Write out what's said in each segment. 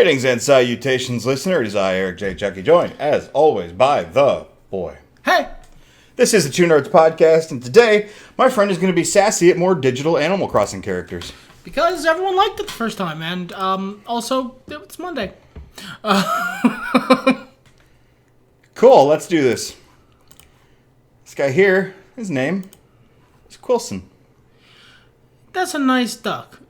Greetings and salutations, listener. It is I, Eric J. Chucky, joined, as always, by the boy. Hey! This is the Two Nerds Podcast, and today, my friend is going to be sassy at more digital Animal Crossing characters. Because everyone liked it the first time, and also, it's Monday. Cool, let's do this. This guy here, his name is Quilson. That's a nice duck.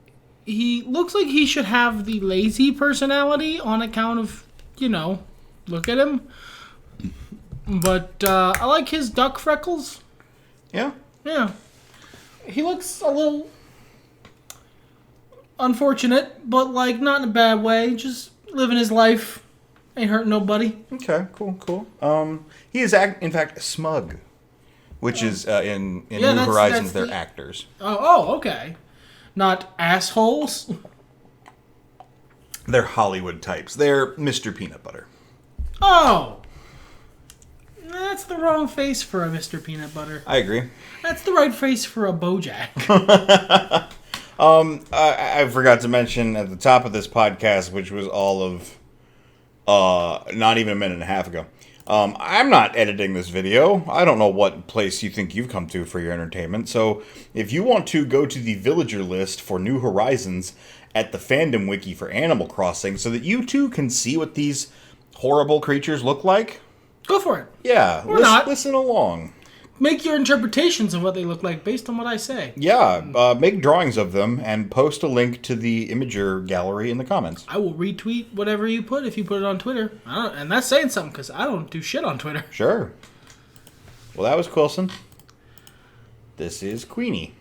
He looks like he should have the lazy personality on account of, look at him. But I like his duck freckles. Yeah? Yeah. He looks a little unfortunate, but not in a bad way. Just living his life. Ain't hurting nobody. Okay, cool. He is, in fact, smug. Which is, in New Horizons, they're actors. Oh, okay. Not assholes? They're Hollywood types. They're Mr. Peanut Butter. Oh! That's the wrong face for a Mr. Peanut Butter. I agree. That's the right face for a BoJack. I forgot to mention at the top of this podcast, which was all of not even a minute and a half ago. I'm not editing this video. I don't know what place you think you've come to for your entertainment. So if you want to go to the villager list for New Horizons at the fandom wiki for Animal Crossing so that you too can see what these horrible creatures look like. Go for it. Yeah. Or not. Listen along. Make your interpretations of what they look like based on what I say. Yeah. Make drawings of them and post a link to the Imager gallery in the comments. I will retweet whatever you put if you put it on Twitter. And that's saying something because I don't do shit on Twitter. Sure. Well, that was Quilson. This is Queenie.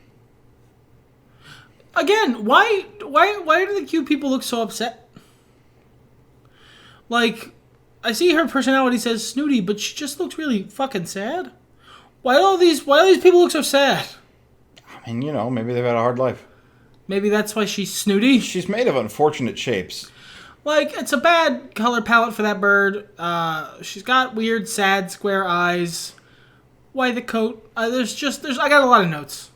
Again, why do the cute people look so upset? I see her personality says snooty, but she just looks really fucking sad. Why do these people look so sad? I mean, maybe they've had a hard life. Maybe that's why she's snooty. She's made of unfortunate shapes. It's a bad color palette for that bird. She's got weird, sad, square eyes. Why the coat? I got a lot of notes.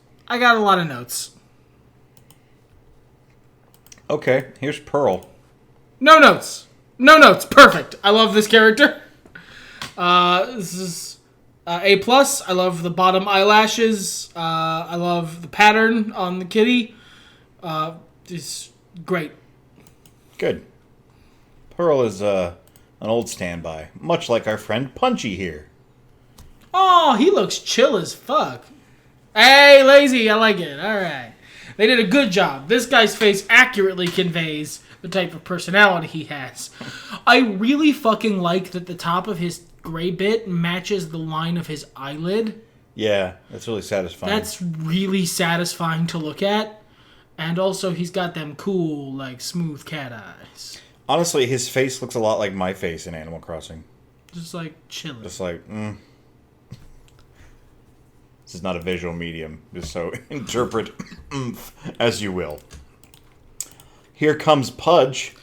Okay, here's Pearl. No notes. Perfect. I love this character. This is A+. I love the bottom eyelashes. I love the pattern on the kitty. It's great. Good. Pearl is an old standby, much like our friend Punchy here. Oh, he looks chill as fuck. Hey, lazy. I like it. All right. They did a good job. This guy's face accurately conveys the type of personality he has. I really fucking like that the top of his gray bit matches the line of his eyelid. Yeah, that's really satisfying. That's really satisfying to look at. And also, he's got them cool, smooth cat eyes. Honestly, his face looks a lot like my face in Animal Crossing. Just chilling. Just This is not a visual medium, just so interpret as you will. Here comes Pudge.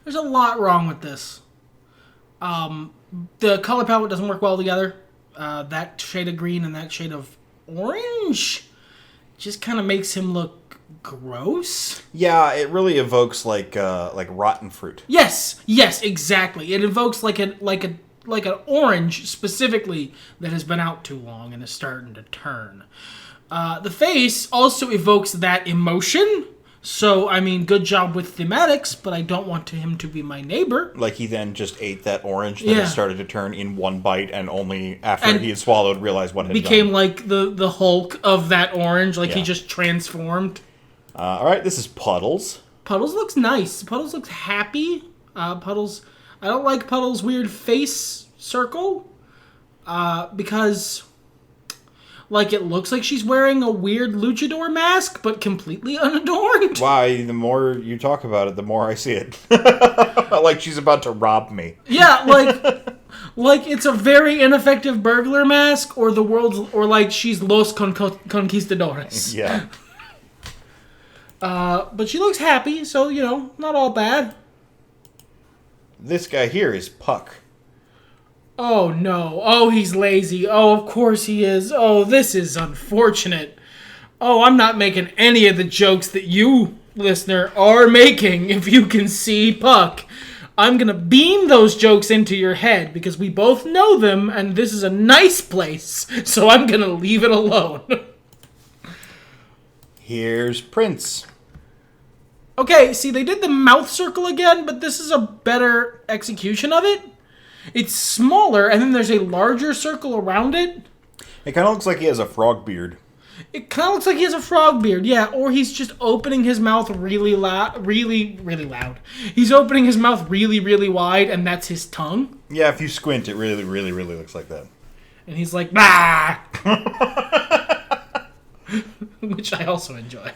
There's a lot wrong with this. The color palette doesn't work well together. That shade of green and that shade of orange just kind of makes him look gross. Yeah, it really evokes like rotten fruit. Yes, exactly. It evokes like an orange specifically that has been out too long and is starting to turn. The face also evokes that emotion. So, good job with thematics, but I don't want him to be my neighbor. Like he then just ate that orange that had started to turn in one bite and only after he had swallowed realized what had became done. Like the Hulk of that orange, he just transformed. Alright, this is Puddles. Puddles looks nice. Puddles looks happy. Puddles, I don't like Puddles' weird face circle, because... it looks like she's wearing a weird luchador mask, but completely unadorned. Why, the more you talk about it, the more I see it. Like she's about to rob me. Yeah, it's a very ineffective burglar mask, or she's Los Conquistadores. Yeah. But she looks happy, so, not all bad. This guy here is Puck. Oh, no. Oh, he's lazy. Oh, of course he is. Oh, this is unfortunate. Oh, I'm not making any of the jokes that you listener, are making if you can see Puck. I'm going to beam those jokes into your head because we both know them and this is a nice place, so I'm going to leave it alone. Here's Prince. Okay, see, they did the mouth circle again, but this is a better execution of it. It's smaller, and then there's a larger circle around it. It kind of looks like he has a frog beard. It kind of looks like he has a frog beard, yeah, or he's just opening his mouth really loud, really loud. He's opening his mouth really, really wide, and that's his tongue. Yeah, if you squint, it really, really, really looks like that. And he's like, bah! Which I also enjoy.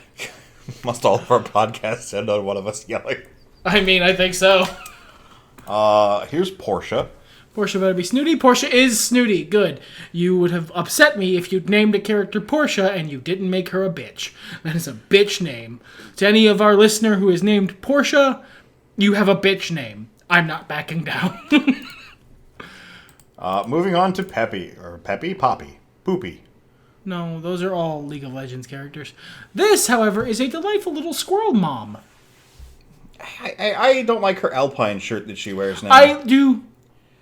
Must all of our podcasts end on one of us yelling? I mean, I think so. Here's Portia. Portia better be snooty. Portia is snooty. Good. You would have upset me if you'd named a character Portia and you didn't make her a bitch. That is a bitch name. To any of our listener who is named Portia, you have a bitch name. I'm not backing down. Moving on to Peppy. Or Peppy? Poppy. Poopy. No, those are all League of Legends characters. This, however, is a delightful little squirrel mom. I don't like her alpine shirt that she wears now. I do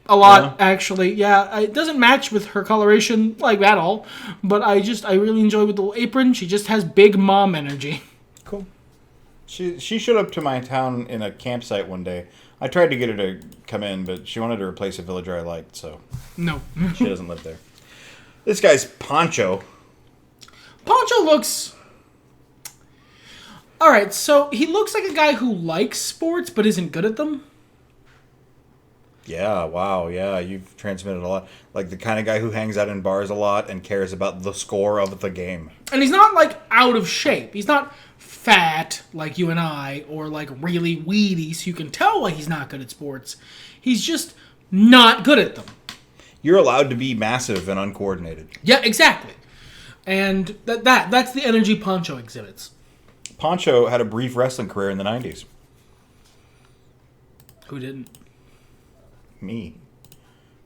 a lot, actually. Yeah, it doesn't match with her coloration, like, at all. But I really enjoy with the little apron. She just has big mom energy. Cool. She showed up to my town in a campsite one day. I tried to get her to come in, but she wanted to replace a villager I liked, so... No. She doesn't live there. This guy's Poncho. Poncho looks... Alright, so he looks like a guy who likes sports but isn't good at them. Yeah, wow, yeah, you've transmitted a lot. Like the kind of guy who hangs out in bars a lot and cares about the score of the game. And he's not, like, out of shape. He's not fat like you and I, or, like, really weedy, so you can tell why he's not good at sports. He's just not good at them. You're allowed to be massive and uncoordinated. Yeah, exactly. And that's the energy Poncho exhibits. Poncho had a brief wrestling career in the 90s. Who didn't? Me.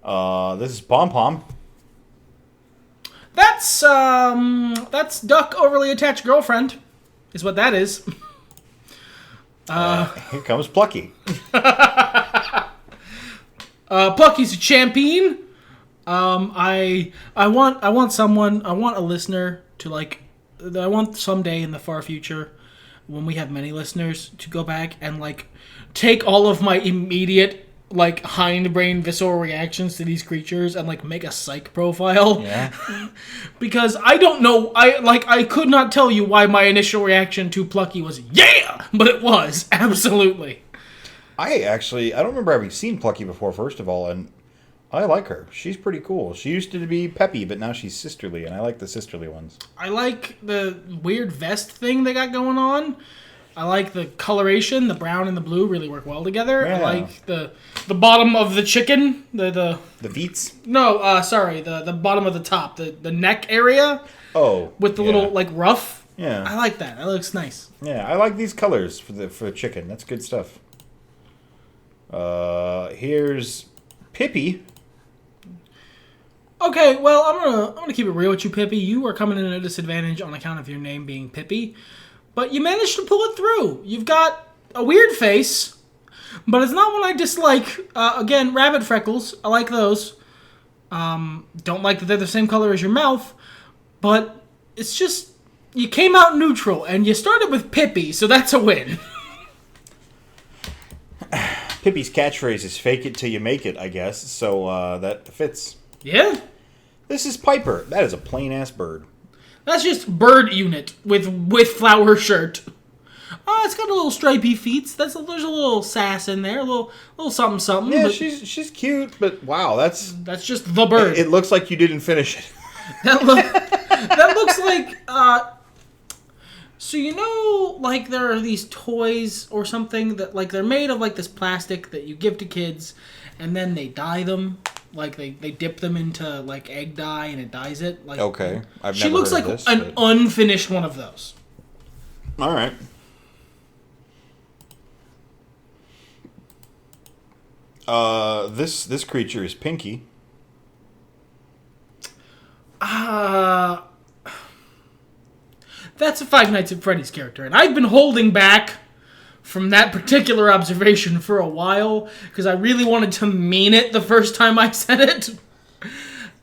This is Pom Pom. That's Duck Overly Attached Girlfriend, is what that is. Here comes Plucky. Plucky's a champion. I want a listener to, like, I want someday in the far future, when we have many listeners, to go back and, like, take all of my immediate, like, hindbrain visceral reactions to these creatures and, like, make a psych profile. Yeah. Because I don't know, I could not tell you why my initial reaction to Plucky was, yeah! But it was, absolutely. I don't remember having seen Plucky before, first of all, and I like her. She's pretty cool. She used to be peppy, but now she's sisterly, and I like the sisterly ones. I like the weird vest thing they got going on. I like the coloration. The brown and the blue really work well together. Yeah. I like the bottom of the chicken. The veets? No, sorry. The bottom of the top. The neck area. Oh. With the little, like, ruff. Yeah. I like that. That looks nice. Yeah, I like these colors for chicken. That's good stuff. Here's Pippi. Okay, well, I'm gonna keep it real with you, Pippi. You are coming in at a disadvantage on account of your name being Pippi, but you managed to pull it through. You've got a weird face, but it's not one I dislike. Again, rabbit freckles. I like those. Don't like that they're the same color as your mouth, but it's just you came out neutral and you started with Pippi, so that's a win. Pippi's catchphrase is "fake it till you make it," I guess. So that fits. Yeah. This is Piper. That is a plain-ass bird. That's just bird unit with flower shirt. It's got a little stripy feet. There's a little sass in there, a little something. Yeah, she's cute, but wow, that's just the bird. It looks like you didn't finish it. That looks like so you know, like, there are these toys or something that, like, they're made of, like, this plastic that you give to kids, and then they dye them. Like, they dip them into, like, egg dye, and it dyes it. Like, okay. She looks like an unfinished one of those. All right. This creature is Pinky. That's a Five Nights at Freddy's character. And I've been holding back from that particular observation for a while because I really wanted to mean it the first time I said it.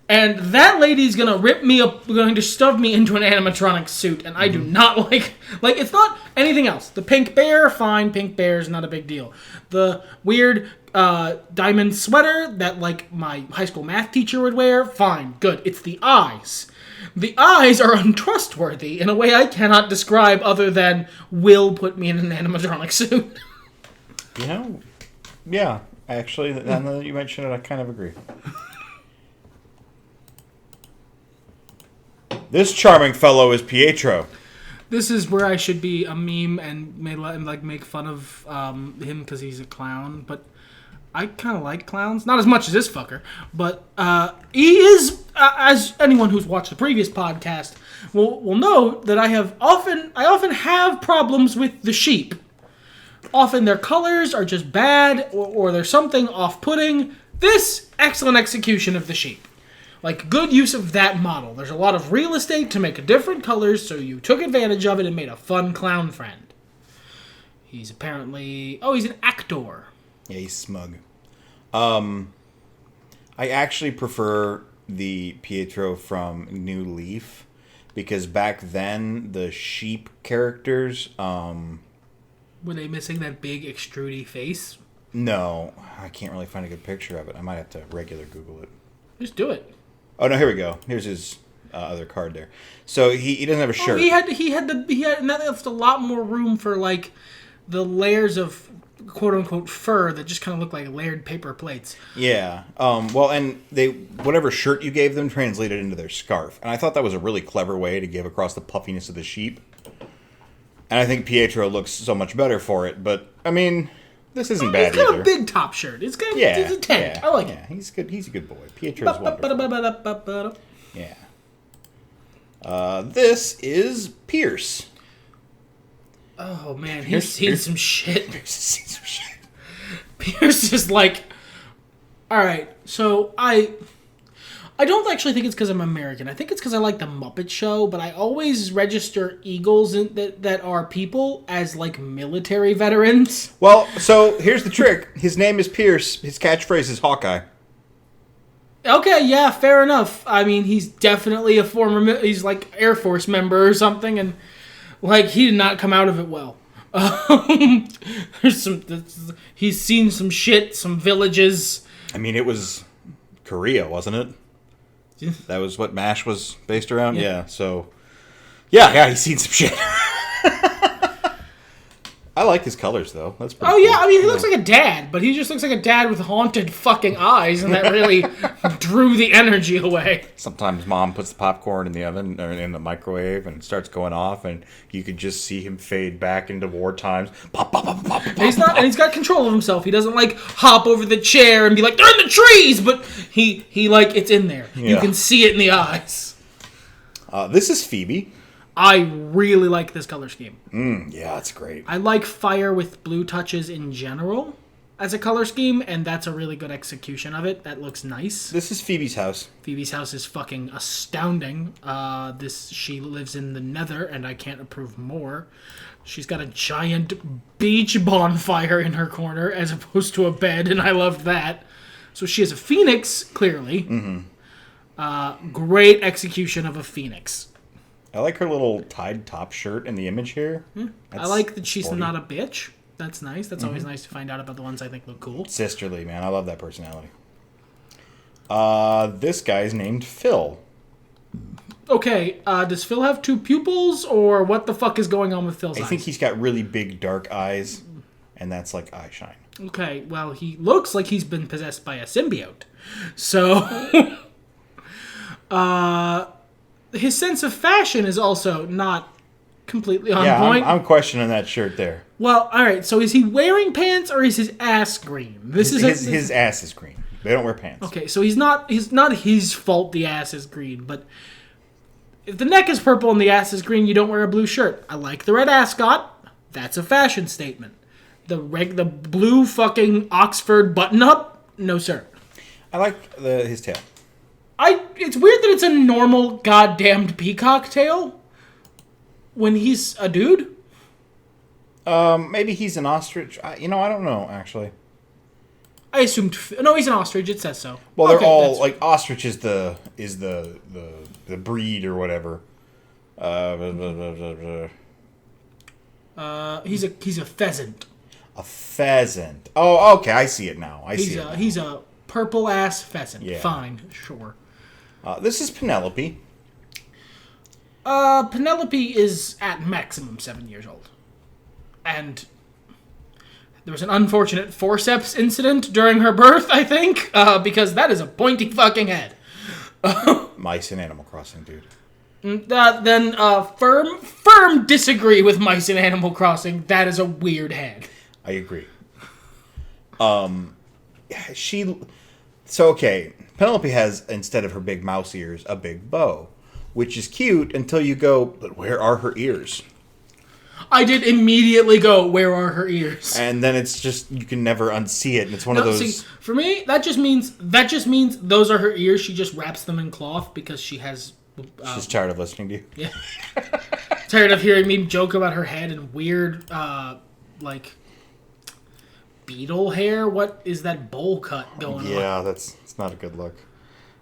And that lady's gonna rip me up, going to stuff me into an animatronic suit, and I do not like, it's not anything else. The pink bear, fine, pink bear is not a big deal. The weird diamond sweater that, like, my high school math teacher would wear, fine, good. It's the eyes. The eyes are untrustworthy in a way I cannot describe other than will put me in an animatronic suit. You know, yeah, actually, now that you mention it, I kind of agree. This charming fellow is Pietro. This is where I should be a meme and make fun of him because he's a clown. But I kind of like clowns, not as much as this fucker. But he is, as anyone who's watched the previous podcast will know, that I often have problems with the sheep. Often their colors are just bad, or there's something off-putting. This excellent execution of the sheep. Like, good use of that model. There's a lot of real estate to make different colors, so you took advantage of it and made a fun clown friend. He's apparently... Oh, he's an actor. Yeah, he's smug. I actually prefer the Pietro from New Leaf, because back then, the sheep characters... Were they missing that big extrudy face? No, I can't really find a good picture of it. I might have to regular Google it. Just do it. Oh no! Here we go. Here's his other card there. So he doesn't have a shirt. And that left a lot more room for, like, the layers of quote unquote fur that just kind of look like layered paper plates. Yeah. Well, and whatever shirt you gave them translated into their scarf, and I thought that was a really clever way to give across the puffiness of the sheep. And I think Pietro looks so much better for it. But I mean, this isn't bad either. He's got a big top shirt. It's a tank. I like it. Yeah, he's good. He's a good boy. Pietro's wonderful. Yeah. This is Pierce. Oh man, he's seen some shit. Pierce is like, all right. So I don't actually think it's because I'm American. I think it's because I like the Muppet Show, but I always register eagles that are people as, like, military veterans. Well, so here's the trick. His name is Pierce. His catchphrase is Hawkeye. Okay, yeah, fair enough. I mean, he's definitely he's like Air Force member or something, and, like, he did not come out of it well. He's seen some shit, some villages. I mean, it was Korea, wasn't it? That was what MASH was based around? Yeah, so... Yeah, he's seen some shit. I like his colors, though. That's pretty cool. Yeah, I mean, he looks like a dad, but he just looks like a dad with haunted fucking eyes, and that really drew the energy away. Sometimes Mom puts the popcorn in the oven, or in the microwave, and it starts going off, and you could just see him fade back into war times. Pop, pop, pop, pop, pop, and he's got control of himself. He doesn't, like, hop over the chair and be like, they're in the trees! But he like, it's in there. Yeah. You can see it in the eyes. This is Phoebe. I really like this color scheme. Yeah, it's great. I like fire with blue touches in general as a color scheme, and that's a really good execution of it. That looks nice. This is Phoebe's house. Phoebe's house is fucking astounding. She lives in the Nether, and I can't approve more. She's got a giant beach bonfire in her corner as opposed to a bed, and I loved that. So she is a phoenix, clearly. Mm-hmm. Great execution of a phoenix. I like her little tied top shirt in the image here. Yeah. I like that she's not a bitch. That's nice. That's always nice to find out about the ones I think look cool. Sisterly, man. I love that personality. This guy's named Phil. Okay, does Phil have two pupils, or what the fuck is going on with Phil's eyes? I think he's got really big dark eyes, and that's like eye shine. Okay, well, he looks like he's been possessed by a symbiote. So, his sense of fashion is also not completely on point. I'm questioning that shirt there. Well, all right. So is he wearing pants or is his ass green? His ass is green. They don't wear pants. Okay, so he's not his fault the ass is green, but if the neck is purple and the ass is green, you don't wear a blue shirt. I like the red ascot. That's a fashion statement. The blue fucking Oxford button up? No, sir. I like his tail. It's weird that it's a normal goddamned peacock tail. When he's a dude? Maybe he's an ostrich. I don't know, actually. I assumed... No, he's an ostrich. It says so. Well, they're all... Like, ostrich is the breed or whatever. He's a pheasant. A pheasant. Oh, okay. I see it now. He's a purple-ass pheasant. Yeah. Fine. Sure. This is Penelope. Penelope is at maximum 7 years old. And there was an unfortunate forceps incident during her birth, I think, because that is a pointy fucking head. Mice in Animal Crossing, dude. Firm disagree with Mice in Animal Crossing. That is a weird head. I agree. Okay, Penelope has, instead of her big mouse ears, a big bow, which is cute until you go, but where are her ears? I did immediately go, where are her ears? And then it's just, you can never unsee it, and it's one of those... See, for me, that just means those are her ears. She just wraps them in cloth because she has... She's tired of listening to you. Yeah. Tired of hearing me joke about her head and weird, beetle hair. What is that bowl cut going on? Yeah, it's not a good look.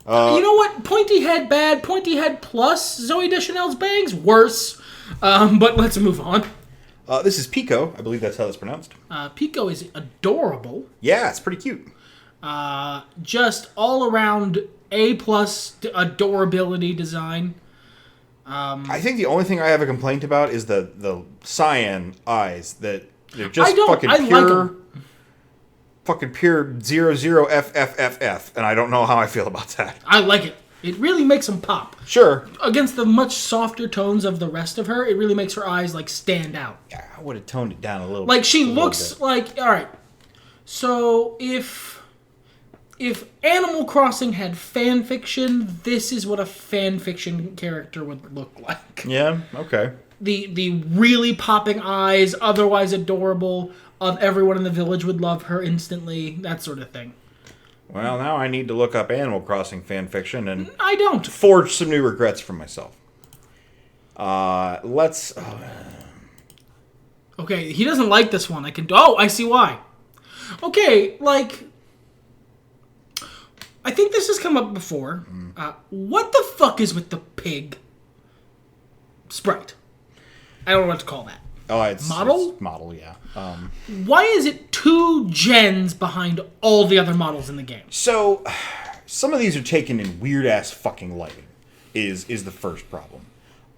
You know what? Pointy head bad. Pointy head plus Zooey Deschanel's bangs worse. But let's move on. This is Pico. I believe that's how it's pronounced. Pico is adorable. Yeah, it's pretty cute. Just all around A+ adorability design. I think the only thing I have a complaint about is the cyan eyes. That they're just fucking pure. Like fucking pure 00FFFF, and I don't know how I feel about that. I like it. It really makes them pop. Sure. Against the much softer tones of the rest of her, it really makes her eyes, stand out. Yeah, I would have toned it down a little bit. Like, she looks like... Alright. So, if Animal Crossing had fan fiction, this is what a fan fiction character would look like. Yeah, okay. The really popping eyes, otherwise adorable, of everyone in the village would love her instantly, that sort of thing. Well, now I need to look up Animal Crossing fan fiction and... I don't. Forge some new regrets for myself. Let's... Okay, he doesn't like this one. I see why. Okay, I think this has come up before. What the fuck is with the pig sprite? I don't know what to call that. Oh, it's... Model? It's model, yeah. Why is it 2 gens behind all the other models in the game? So, some of these are taken in weird-ass fucking lighting, is the first problem.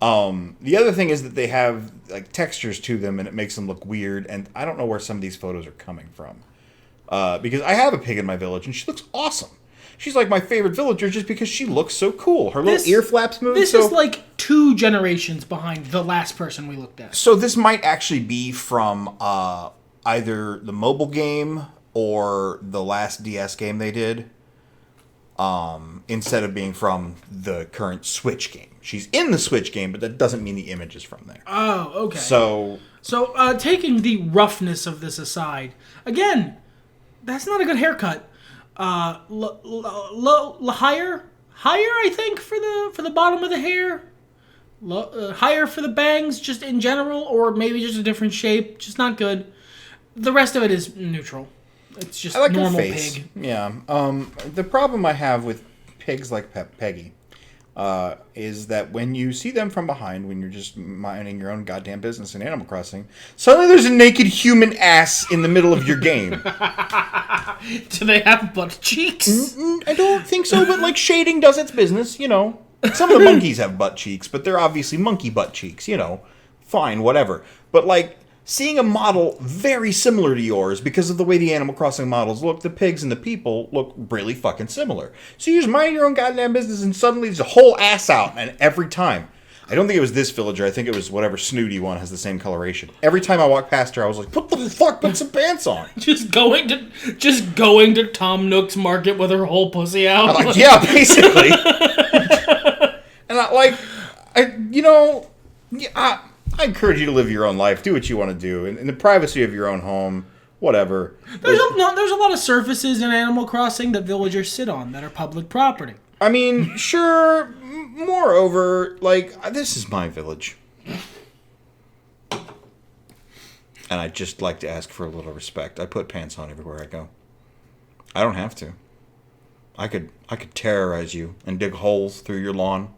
The other thing is that they have, textures to them, and it makes them look weird, and I don't know where some of these photos are coming from. Because I have a pig in my village, and she looks awesome. She's my favorite villager just because she looks so cool. Her little ear flaps move. This is 2 generations behind the last person we looked at. So this might actually be from either the mobile game or the last DS game they did, instead of being from the current Switch game. She's in the Switch game, but that doesn't mean the image is from there. Oh, okay. So taking the roughness of this aside, again, that's not a good haircut. Higher, I think, for the bottom of the hair. Higher for the bangs, just in general, or maybe just a different shape. Just not good. The rest of it is neutral. It's just normal pig. Yeah. The problem I have with pigs like Peggy is that when you see them from behind, when you're just minding your own goddamn business in Animal Crossing, suddenly there's a naked human ass in the middle of your game. Do they have butt cheeks? I don't think so, but shading does its business, Some of the monkeys have butt cheeks, but they're obviously monkey butt cheeks, Fine, whatever. But seeing a model very similar to yours, because of the way the Animal Crossing models look, the pigs and the people look really fucking similar. So you just mind your own goddamn business, and suddenly there's a whole ass out, and every time. I don't think it was this villager. I think it was whatever snooty one has the same coloration. Every time I walked past her, I was like, "What the fuck? Put some pants on." Just going to Tom Nook's market with her whole pussy out. I'm yeah, basically. And I encourage you to live your own life. Do what you want to do in the privacy of your own home. Whatever. There's a lot of surfaces in Animal Crossing that villagers sit on that are public property. I mean, sure. Moreover, this is my village. And I'd just like to ask for a little respect. I put pants on everywhere I go. I don't have to. I could terrorize you and dig holes through your lawn,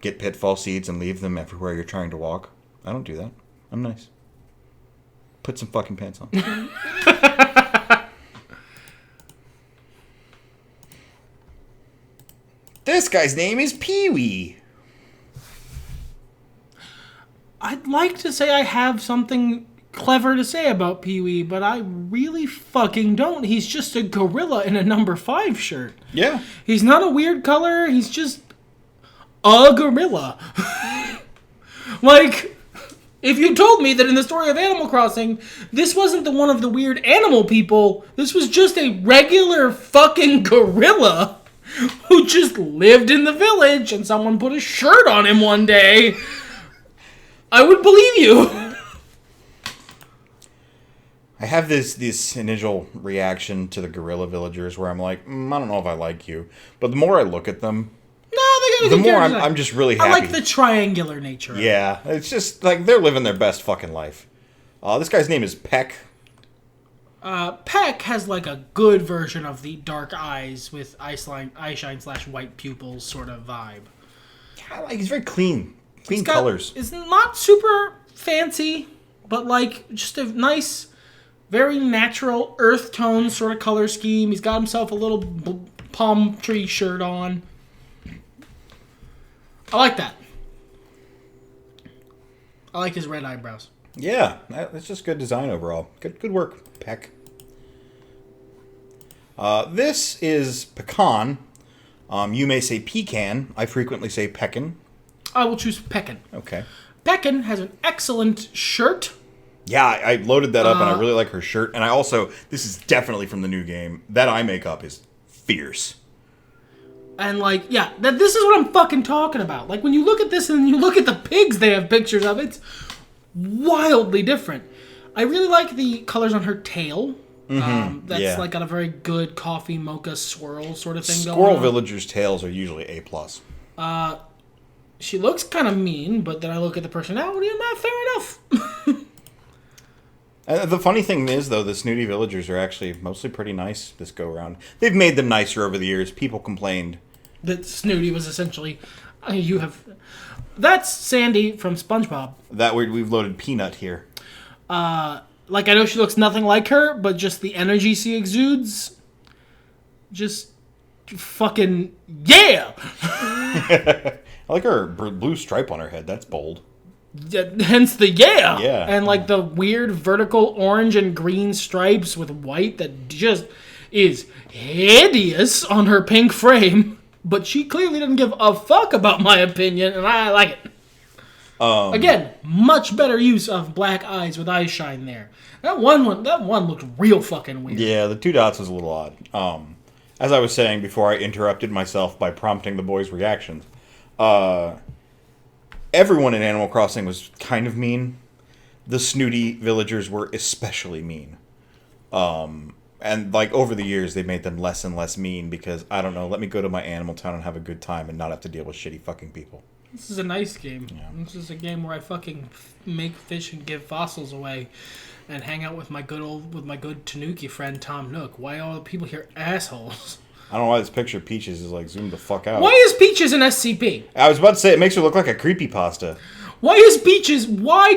get pitfall seeds and leave them everywhere you're trying to walk. I don't do that. I'm nice. Put some fucking pants on. This guy's name is Pee-wee. I'd like to say I have something clever to say about Pee-wee, but I really fucking don't. He's just a gorilla in a number 5 shirt. Yeah. He's not a weird color. He's just a gorilla. Like, if you told me that in the story of Animal Crossing, this wasn't the one of the weird animal people, this was just a regular fucking gorilla who just lived in the village and someone put a shirt on him one day, I would believe you. I have this initial reaction to the gorilla villagers where I'm like, I don't know if I like you. But the more I look at them, the more I'm just really happy. I like the triangular nature of it. Yeah, it's just like they're living their best fucking life. This guy's name is Peck. Peck has like a good version of the dark eyes with eye shine / white pupils sort of vibe. Yeah, he's very clean colors. It's not super fancy, but like just a nice, very natural earth tone sort of color scheme. He's got himself a little palm tree shirt on. I like that. I like his red eyebrows. Yeah, it's just good design overall. Good work, Peck. This is Pecan. You may say pecan. I frequently say peckin. I will choose Peckin. Okay. Peckin has an excellent shirt. Yeah, I loaded that up, and I really like her shirt. And I also, this is definitely from the new game, that eye makeup is fierce. And, like, yeah, this is what I'm fucking talking about. Like, when you look at this and you look at the pigs they have pictures of, it's wildly different. I really like the colors on her tail. That's, like, got a very good coffee mocha swirl sort of thing going on. Squirrel villagers' tails are usually A+. She looks kind of mean, but then I look at the personality and fair enough. The funny thing is, though, the snooty villagers are actually mostly pretty nice this go-around. They've made them nicer over the years. People complained. That Snooty was essentially... That's Sandy from SpongeBob. That we've loaded Peanut here. Like, I know she looks nothing like her, but just the energy she exudes... Just... Fucking... Yeah! I like her blue stripe on her head. That's bold. Hence the yeah! Yeah. And, like, the weird vertical orange and green stripes with white that just is hideous on her pink frame. But she clearly doesn't give a fuck about my opinion, and I like it. Again, much better use of black eyes with eye shine there. That one looked real fucking weird. Yeah, the 2 dots was a little odd. As I was saying before I interrupted myself by prompting the boys' reactions, everyone in Animal Crossing was kind of mean. The snooty villagers were especially mean. And, like, over the years, they made them less and less mean because, I don't know, let me go to my animal town and have a good time and not have to deal with shitty fucking people. This is a nice game. Yeah. This is a game where I fucking make fish and give fossils away and hang out with my good Tanuki friend Tom Nook. Why are all the people here assholes? I don't know why this picture of Peaches is, like, zoomed the fuck out. Why is Peaches an SCP? I was about to say, it makes her look like a creepypasta. Why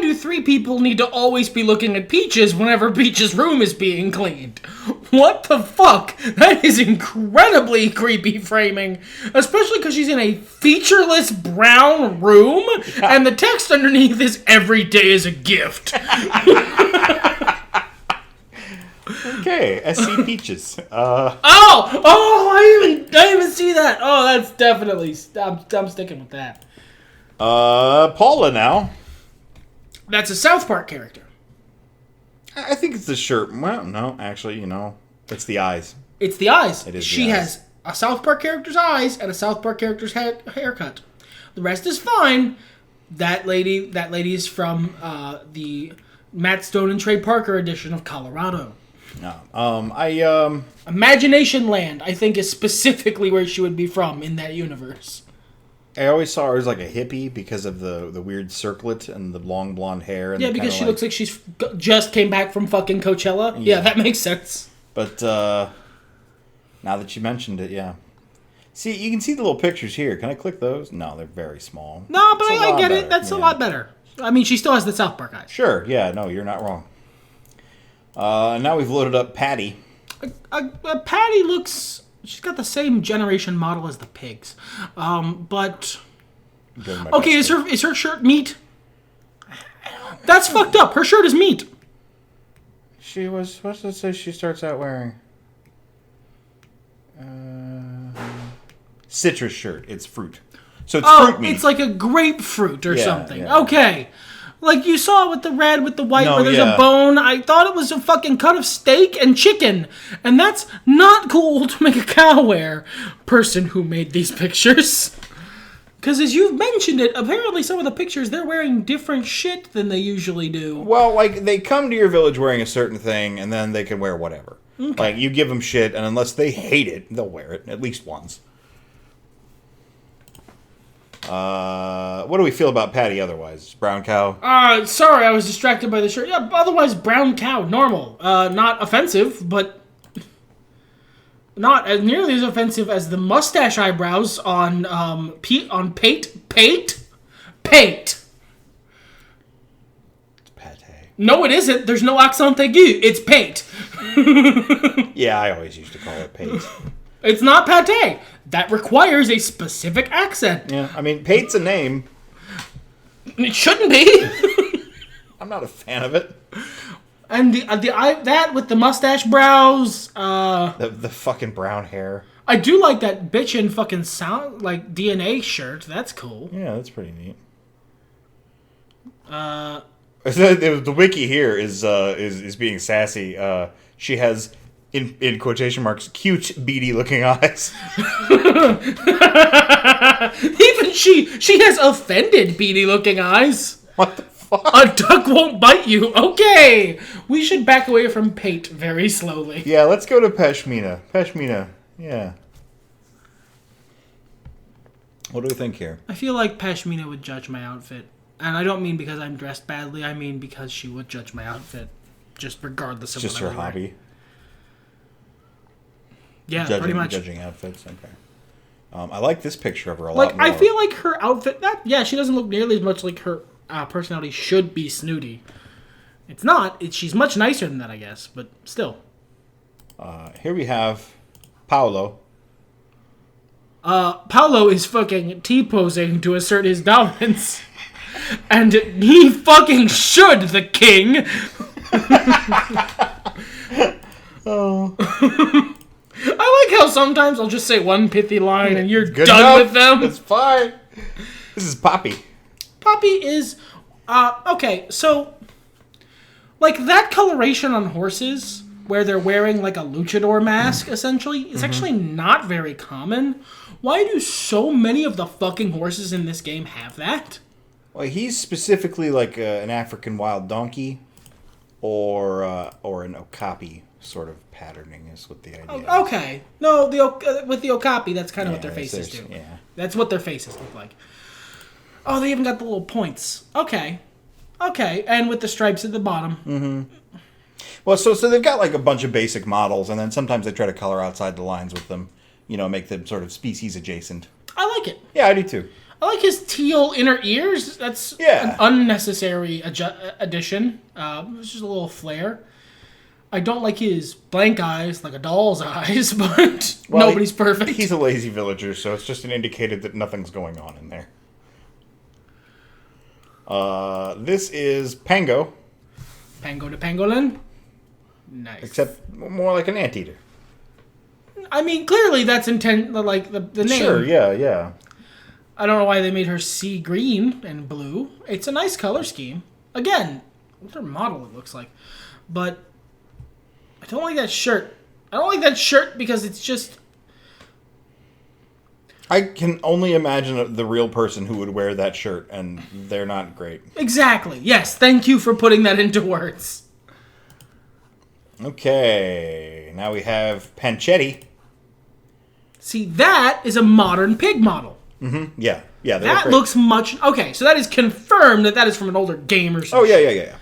do 3 people need to always be looking at Peaches whenever Peaches' room is being cleaned? What the fuck? That is incredibly creepy framing. Especially because she's in a featureless brown room, and the text underneath is "Every day is a gift." Okay, SC Peaches. I even see that. Oh, that's definitely... I'm sticking with that. Paula now. That's a South Park character. I think it's the shirt. Well, no, actually, it's the eyes. It's the eyes. It is. She has a South Park character's eyes and a South Park character's haircut. The rest is fine. That lady is from the Matt Stone and Trey Parker edition of Colorado. No. Imagination Land, I think, is specifically where she would be from in that universe. I always saw her as like a hippie because of the weird circlet and the long blonde hair. And yeah, because she looks like she's just came back from fucking Coachella. Yeah, that makes sense. But now that you mentioned it, yeah. See, you can see the little pictures here. Can I click those? No, they're very small. No, but I get it. That's a lot better. I mean, she still has the South Park eyes. Sure, yeah, no, you're not wrong. Now we've loaded up Patty. Patty looks... She's got the same generation model as the pigs. But... Okay, is her shirt meat? That's fucked up. Her shirt is meat. She was... What does it say she starts out wearing? Citrus shirt. It's fruit. So it's fruit meat. It's like a grapefruit or something. Yeah. Okay. Like you saw with the red with the white where there's a bone. I thought it was a fucking cut of steak and chicken. And that's not cool to make a cow wear. Person who made these pictures. Because as you've mentioned it, apparently some of the pictures, they're wearing different shit than they usually do. Well, like, they come to your village wearing a certain thing, and then they can wear whatever. Okay. Like, you give them shit, and unless they hate it, they'll wear it, at least once. What do we feel about Patty otherwise? Brown cow? Sorry, I was distracted by the shirt. Yeah, otherwise, brown cow, normal. Not offensive, but... Not as nearly as offensive as the mustache eyebrows on Pate. Pate. It's pate. No, it isn't. There's no accent aigu. It's Pate. Yeah, I always used to call it Pate. It's not pate. That requires a specific accent. Yeah, I mean, Pate's a name. It shouldn't be. I'm not a fan of it. And that with the mustache brows, the fucking brown hair. I do like that bitchin' fucking sound like DNA shirt. That's cool. Yeah, that's pretty neat. The wiki here is being sassy. She has in quotation marks cute beady looking eyes. Even she has offended beady looking eyes. What the fuck? A duck won't bite you. Okay. We should back away from Pate very slowly. Yeah, let's go to Pashmina. Pashmina. Yeah. What do we think here? I feel like Pashmina would judge my outfit. And I don't mean because I'm dressed badly. I mean because she would judge my outfit. Just regardless of just what her hobby. Yeah, pretty much. Judging outfits. Okay. I like this picture of her a lot more. I feel like her outfit... she doesn't look nearly as much like her... personality should be snooty. It's not. She's much nicer than that, I guess. But still. Here we have Paolo. Paolo is fucking T-posing to assert his dominance. And he fucking should, the king. Oh. I like how sometimes I'll just say one pithy line and you're Good done enough. with them. It's fine. This is Poppy. Poppy is, okay, so, like, that coloration on horses, where they're wearing, like, a luchador mask, essentially, is actually not very common. Why do so many of the fucking horses in this game have that? Well, he's specifically, like, an African wild donkey, or an okapi sort of patterning is what the idea is. Okay. No, with the okapi, that's kind of what their faces do. Yeah. That's what their faces look like. Oh, they even got the little points. Okay. And with the stripes at the bottom. Mm-hmm. Well, so they've got like a bunch of basic models, and then sometimes they try to color outside the lines with them. You know, make them sort of species adjacent. I like it. Yeah, I do too. I like his teal inner ears. That's an unnecessary addition. It's just a little flare. I don't like his blank eyes, like a doll's eyes, but nobody's perfect. He's a lazy villager, so it's just an indicator that nothing's going on in there. This is Pango. Pango de Pangolin? Nice. Except more like an anteater. I mean, clearly that's like the name. Sure, yeah. I don't know why they made her sea green and blue. It's a nice color scheme. Again, what her model it looks like. But I don't like that shirt. I don't like that shirt because it's just... I can only imagine the real person who would wear that shirt, and they're not great. Exactly. Yes, thank you for putting that into words. Okay, now we have Panchetti. See, that is a modern pig model. Yeah. Yeah. That looks much... Okay, so that is confirmed that is from an older game or something. Oh, yeah.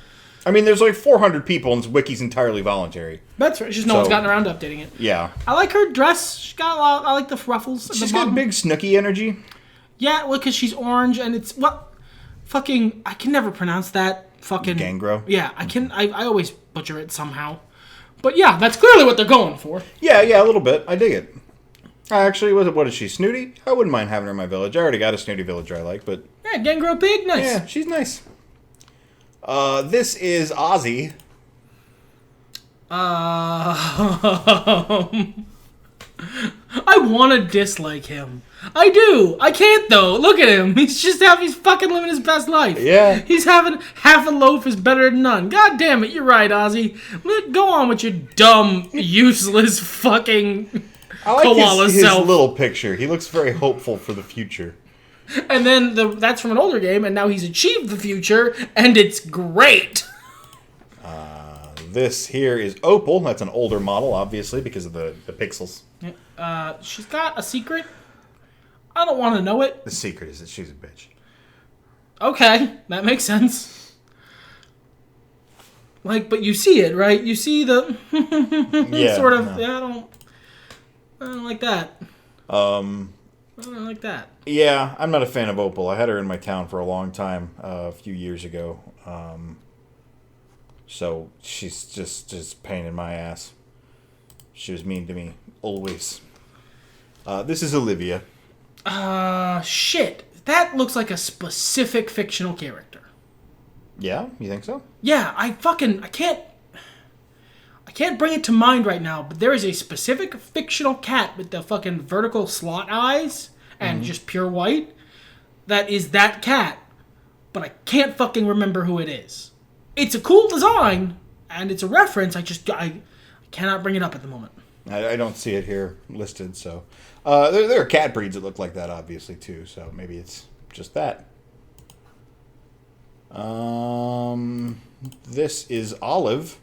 I mean, there's like 400 people, and Wiki's entirely voluntary. That's right. It's just no one's gotten around to updating it. Yeah. I like her dress. She's got a lot... I like the ruffles. She's got big Snooki energy. Yeah, well, because she's orange, and it's... Fucking... I can never pronounce that. Fucking... Gangro? Yeah, I can... I always butcher it somehow. But yeah, that's clearly what they're going for. Yeah, a little bit. I dig it. Actually, what is she? Snooty? I wouldn't mind having her in my village. I already got a Snooty villager I like, but... Yeah, Gangro Pig, nice. Yeah, she's nice. This is Ozzy. I want to dislike him. I do. I can't, though. Look at him. He's fucking living his best life. Yeah. He's having half a loaf is better than none. God damn it, you're right, Ozzy. Go on with your dumb, useless fucking... I like koala his self. little picture. He looks very hopeful for the future. And then that's from an older game, and now he's achieved the future, and it's great. This here is Opal. That's an older model, obviously, because of the pixels. She's got a secret. I don't want to know it. The secret is that she's a bitch. Okay, that makes sense. But you see it, right? You see the sort of. No. Yeah, I don't like that. I don't like that. Yeah, I'm not a fan of Opal. I had her in my town for a long time, a few years ago. So she's just pain in my ass. She was mean to me, always. This is Olivia. Shit. That looks like a specific fictional character. Yeah? You think so? Yeah, I can't bring it to mind right now, but there is a specific fictional cat with the fucking vertical slot eyes and just pure white that is that cat, but I can't fucking remember who it is. It's a cool design, and it's a reference, I cannot bring it up at the moment. I don't see it here listed, so... there are cat breeds that look like that, obviously, too, so maybe it's just that. This is Olive.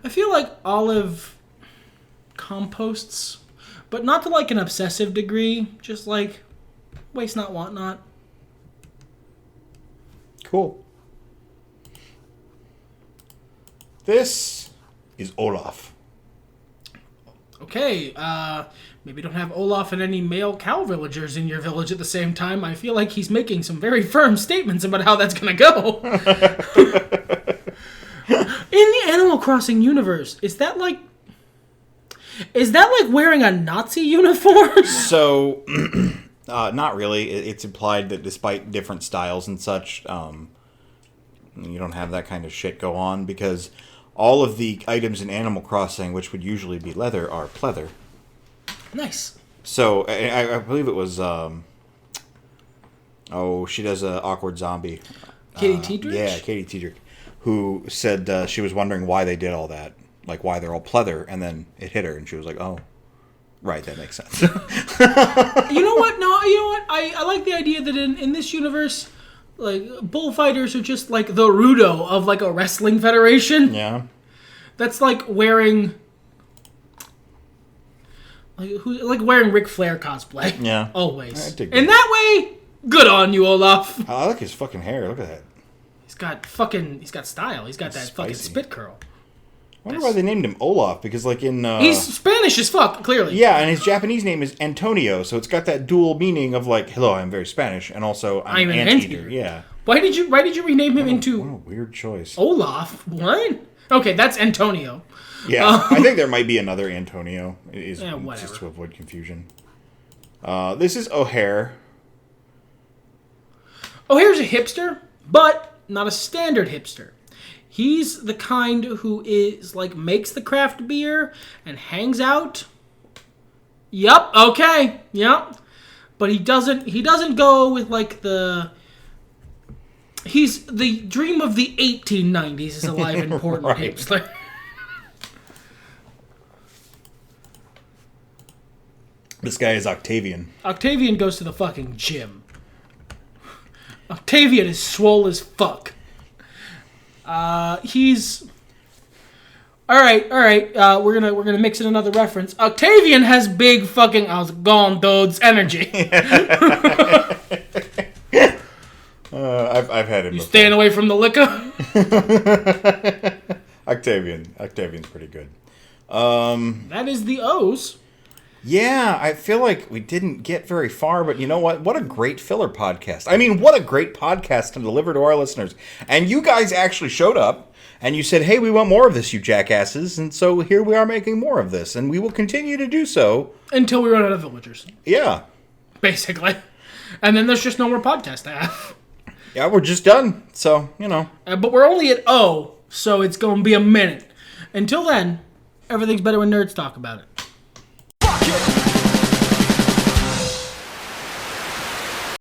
I feel like Olive composts, but not to like an obsessive degree, just like waste not, want not. Cool. This is Olaf. Okay, maybe don't have Olaf and any male cow villagers in your village at the same time. I feel like he's making some very firm statements about how that's gonna go. In the Animal Crossing universe, is that like wearing a Nazi uniform? So, not really. It's implied that despite different styles and such, you don't have that kind of shit go on because all of the items in Animal Crossing, which would usually be leather, are pleather. Nice. So, I believe it was, she does a awkward zombie. Katie Teedrick? Yeah, Katie Teedrick, who said she was wondering why they did all that, like why they're all pleather, and then it hit her, and she was like, oh, right, that makes sense. You know what? No, you know what? I like the idea that in this universe, like, bullfighters are just like the Rudo of like a wrestling federation. Yeah. That's like wearing... Like wearing Ric Flair cosplay. Yeah. Always. In that way, good on you, Olaf. I like his fucking hair. Look at that. He's got style. He's got that spicy. Fucking spit curl. I wonder why they named him Olaf, because like in... he's Spanish as fuck, clearly. Yeah, and his Japanese name is Antonio, so it's got that dual meaning of like, hello, I'm very Spanish, and also I'm an anteater. Yeah. Why did you rename him into... What a weird choice. Olaf? What? Okay, that's Antonio. Yeah, I think there might be another Antonio, whatever. Just to avoid confusion. This is O'Hare. O'Hare's a hipster, but not a standard hipster. He's the kind who is like makes the craft beer and hangs out. Yup, okay, yup. But he doesn't go with like the... He's the dream of the 1890s is alive and important right. hipster. This guy is Octavian. Octavian goes to the fucking gym. Octavian is swole as fuck. He's All right. We're gonna mix in another reference. Octavian has big fucking I was gone dudes energy. I've had him. You staying away from the liquor? Octavian's pretty good. That is the O's. Yeah, I feel like we didn't get very far, but you know what? What a great filler podcast. I mean, what a great podcast to deliver to our listeners. And you guys actually showed up, and you said, hey, we want more of this, you jackasses. And so here we are making more of this, and we will continue to do so. Until we run out of villagers. Yeah. Basically. And then there's just no more podcast to have. Yeah, we're just done, so, you know. But we're only at O, so it's going to be a minute. Until then, everything's better when nerds talk about it.